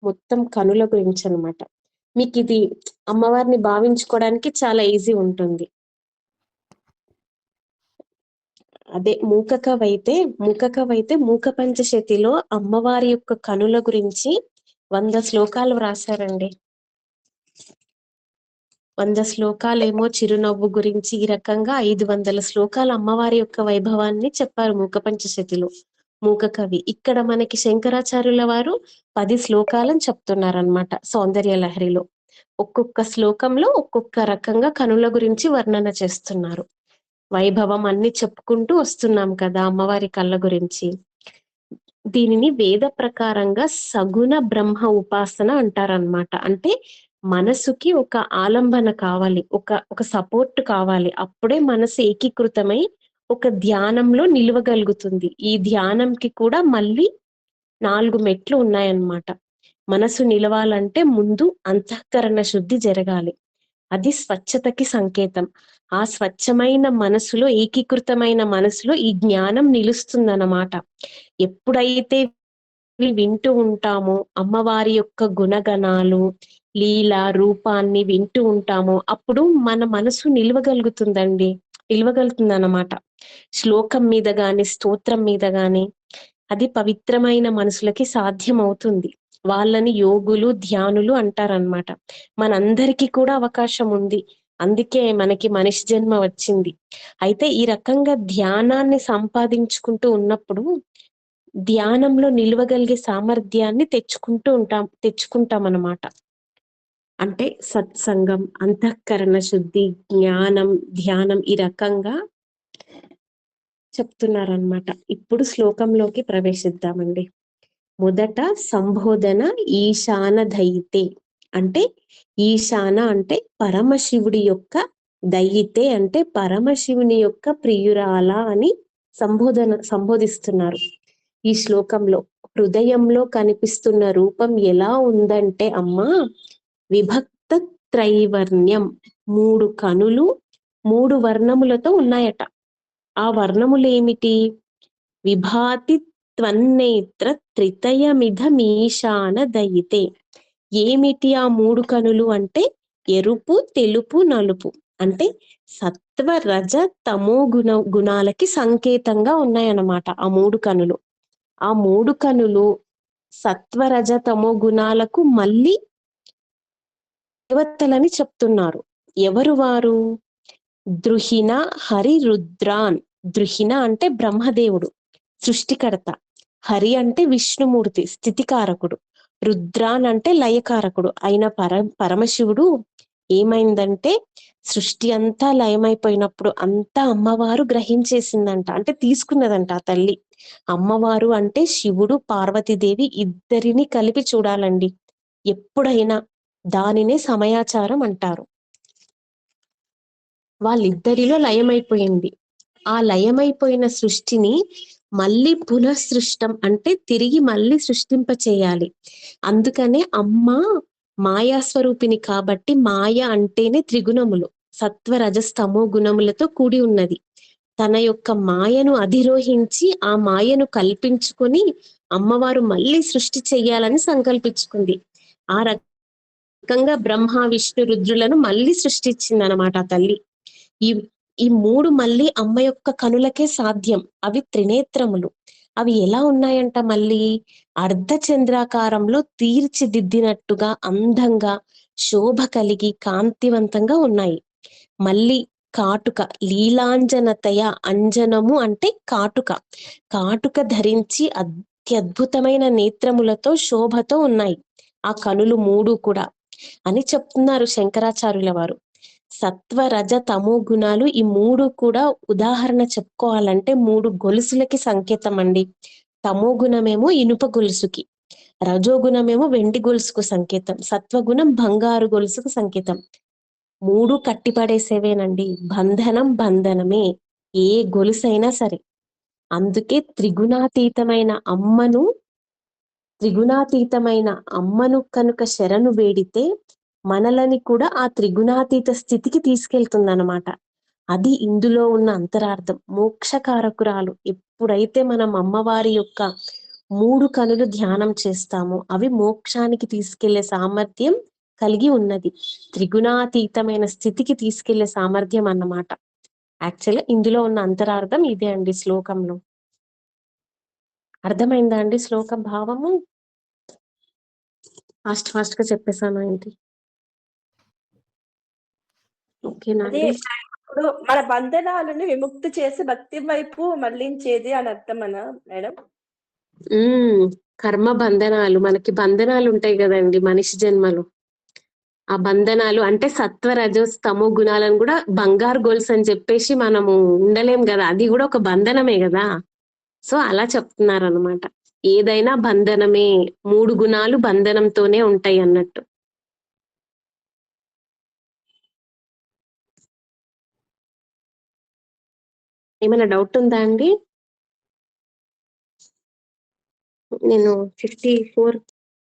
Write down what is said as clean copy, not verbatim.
మొత్తం కనుల గురించి అనమాట. మీకు ఇది అమ్మవారిని భావించుకోవడానికి చాలా ఈజీ ఉంటుంది. అదే మూకకవైతే మూక పంచశతిలో అమ్మవారి యొక్క కనుల గురించి 100 శ్లోకాలు వ్రాసారండి. 100 శ్లోకాలేమో చిరునవ్వు గురించి, ఈ రకంగా 500 శ్లోకాలు అమ్మవారి యొక్క వైభవాన్ని చెప్పారు మూక పంచశతిలో మూక కవి. ఇక్కడ మనకి శంకరాచార్యుల వారు 10 శ్లోకాలను చెప్తున్నారనమాట సౌందర్య లహరిలో. ఒక్కొక్క శ్లోకంలో ఒక్కొక్క రకంగా కనుల గురించి వర్ణన చేస్తున్నారు. వైభవం అన్ని చెప్పుకుంటూ వస్తున్నాం కదా అమ్మవారి కళ్ళ గురించి. దీనిని వేద ప్రకారంగా సగుణ బ్రహ్మ ఉపాసన అంటారనమాట. అంటే మనసుకి ఒక ఆలంబన కావాలి, ఒక సపోర్ట్ కావాలి. అప్పుడే మనసు ఏకీకృతమై ఒక ధ్యానంలో నిలవగలుగుతుంది. ఈ ధ్యానంకి కూడా మళ్ళీ 4 మెట్లు ఉన్నాయన్నమాట. మనసు నిలవాలంటే ముందు అంతఃకరణ శుద్ధి జరగాలి. అది స్వచ్ఛతకి సంకేతం. ఆ స్వచ్ఛమైన మనసులో, ఏకీకృతమైన మనసులో ఈ జ్ఞానం నిలుస్తుందన్నమాట. ఎప్పుడైతే వింటూ ఉంటామో అమ్మవారి యొక్క గుణగణాలు, లీల రూపాన్ని వింటూ ఉంటామో అప్పుడు మన మనసు నిలవగలుగుతుంది అన్నమాట. శ్లోకం మీద గాని, స్తోత్రం మీద గాని అది పవిత్రమైన మనసులకి సాధ్యం అవుతుంది. వాళ్ళని యోగులు, ధ్యానులు అంటారనమాట. మనందరికీ కూడా అవకాశం ఉంది. అందుకే మనకి మనిషి జన్మ వచ్చింది. అయితే ఈ రకంగా ధ్యానాన్ని సంపాదించుకుంటూ ఉన్నప్పుడు ధ్యానంలో నిలవగలిగే సామర్థ్యాన్ని తెచ్చుకుంటాం అన్నమాట. అంటే సత్సంగం, అంతఃకరణ శుద్ధి, జ్ఞానం, ధ్యానం ఈ రకంగా చెప్తున్నారనమాట. ఇప్పుడు శ్లోకంలోకి ప్రవేశిద్దామండి. మొదట సంబోధన ఈశాన దయితే. అంటే ఈశాన అంటే పరమశివుడి యొక్క, దయితే అంటే పరమశివుని యొక్క ప్రియురాల అని సంబోధిస్తున్నారు ఈ శ్లోకంలో. హృదయంలో కనిపిస్తున్న రూపం ఎలా ఉందంటే అమ్మా, విభక్త త్రైవర్ణ్యం, 3 కనులు 3 వర్ణములతో ఉన్నాయట. ఆ వర్ణములేమిటి? విభాతి త్వన్నేత్ర త్రితయమిధమీశాన దయితే. ఏమిటి ఆ 3 కనులు అంటే ఎరుపు, తెలుపు, నలుపు. అంటే సత్వ రజ తమో గుణాలకి సంకేతంగా ఉన్నాయన్నమాట ఆ 3 కనులు. ఆ 3 కనులు సత్వ రజ తమో గుణాలకు మళ్ళీ దేవతలని చెప్తున్నారు. ఎవరు వారు? ద్రుహిణ హరి రుద్రాన్. ద్రుహిణ అంటే బ్రహ్మదేవుడు, సృష్టికర్త. హరి అంటే విష్ణుమూర్తి, స్థితికారకుడు. రుద్రాన్ అంటే లయకారకుడు అయిన పరమశివుడు. ఏమైందంటే సృష్టి అంతా లయమైపోయినప్పుడు అంతా అమ్మవారు గ్రహించేసిందంట, అంటే తీసుకున్నదంట ఆ తల్లి. అమ్మవారు అంటే శివుడు, పార్వతీదేవి ఇద్దరిని కలిపి చూడాలండి ఎప్పుడైనా. దానినే సమయాచారం అంటారు. వాళ్ళిద్దరిలో లయమైపోయింది. ఆ లయమైపోయిన సృష్టిని మళ్ళీ పునఃసృష్టం అంటే తిరిగి మళ్ళీ సృష్టింప చేయాలి. అందుకనే అమ్మ మాయాస్వరూపిణి కాబట్టి, మాయ అంటేనే త్రిగుణములు, సత్వ రజస్తమో గుణములతో కూడి ఉన్నది. తన యొక్క మాయను అధిరోహించి ఆ మాయను కల్పించుకొని అమ్మవారు మళ్ళీ సృష్టి చెయ్యాలని సంకల్పించుకుంది. ఆ రకంగా బ్రహ్మ విష్ణు రుద్రులను మళ్ళీ సృష్టించింది అనమాట ఆ తల్లి. ఈ ఈ 3 మళ్ళీ అమ్మ యొక్క కనులకే సాధ్యం. అవి త్రినేత్రములు. అవి ఎలా ఉన్నాయంట? మళ్ళీ అర్ధచంద్రాకారంలో తీర్చిదిద్దినట్టుగా అందంగా శోభ కలిగి కాంతివంతంగా ఉన్నాయి. మళ్ళీ కాటుక, లీలాంజనతయ, అంజనము అంటే కాటుక, కాటుక ధరించి అత్యద్భుతమైన నేత్రములతో శోభతో ఉన్నాయి ఆ కనులు 3 కూడా అని చెప్తున్నారు శంకరాచార్యుల వారు. సత్వ రజ తమో గుణాలు ఈ 3 కూడా ఉదాహరణ చెప్పుకోవాలంటే 3 గొలుసులకి సంకేతం అండి. తమో గుణమేమో ఇనుప గొలుసుకి, రజోగుణమేమో వెండి గొలుసుకు సంకేతం, సత్వగుణం బంగారు గొలుసుకు సంకేతం. 3 కట్టిపడేసేవేనండి. బంధనం బంధనమే, ఏ గొలుసైనా సరే. అందుకే త్రిగుణాతీతమైన అమ్మను కనుక శరణు వేడితే మనలని కూడా ఆ త్రిగుణాతీత స్థితికి తీసుకెళ్తుందన్నమాట. అది ఇందులో ఉన్న అంతరార్థం. మోక్షకారకురాలు. ఎప్పుడైతే మనం అమ్మవారి యొక్క 3 కనులు ధ్యానం చేస్తామో అవి మోక్షానికి తీసుకెళ్లే సామర్థ్యం కలిగి ఉన్నది. త్రిగుణాతీతమైన స్థితికి తీసుకెళ్లే సామర్థ్యం అన్నమాట. యాక్చువల్‌గా ఇందులో ఉన్న అంతరార్థం ఇదే అండి శ్లోకంలో. అర్థమైందా అండి శ్లోకం భావము? ఫాస్ట్‌గా చెప్పేసానా ఏంటి? ఓకేనా అదే అండి? ఇప్పుడు మన బంధనాలను విముక్తి చేసి భక్తి వైపు మళ్లించేది అని అర్థమనా మేడం? కర్మ బంధనాలు, మనకి బంధనాలు ఉంటాయి కదండి మనిషి జన్మలో. ఆ బంధనాలు అంటే సత్వ రజోస్ తమో గుణాలను కూడా బంగారు గొలుసు అని చెప్పేసి మనము ఉండలేం కదా, అది కూడా ఒక బంధనమే కదా. సో అలా చెప్తున్నారు అనమాట. ఏదైనా బంధనమే, 3 గుణాలు బంధనంతోనే ఉంటాయి అన్నట్టు. ఏమైనా డౌట్ ఉందా అండి? నేను 54